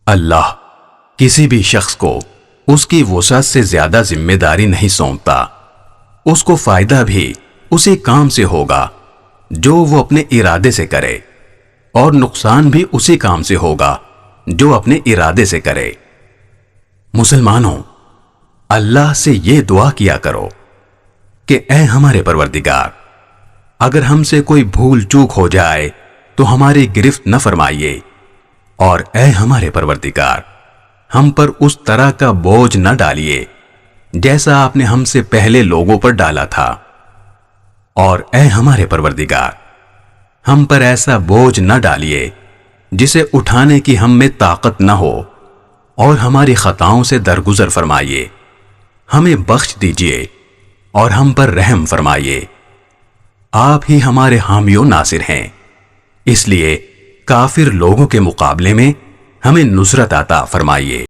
اللہ کسی بھی شخص کو اس کی وسعت سے زیادہ ذمہ داری نہیں سونپتا۔ اس کو فائدہ بھی اسی کام سے ہوگا جو وہ اپنے ارادے سے کرے، اور نقصان بھی اسی کام سے ہوگا جو اپنے ارادے سے کرے۔ مسلمانوں، اللہ سے یہ دعا کیا کرو کہ اے ہمارے پروردگار، اگر ہم سے کوئی بھول چوک ہو جائے تو ہماری گرفت نہ فرمائیے، اور اے ہمارے پروردگار، ہم پر اس طرح کا بوجھ نہ ڈالیے جیسا آپ نے ہم سے پہلے لوگوں پر ڈالا تھا، اور اے ہمارے پروردگار، ہم پر ایسا بوجھ نہ ڈالیے جسے اٹھانے کی ہم میں طاقت نہ ہو، اور ہماری خطاؤں سے درگزر فرمائیے، ہمیں بخش دیجیے اور ہم پر رحم فرمائیے۔ آپ ہی ہمارے حامی و ناصر ہیں، اس لیے کافر لوگوں کے مقابلے میں ہمیں نصرت عطا فرمائیے۔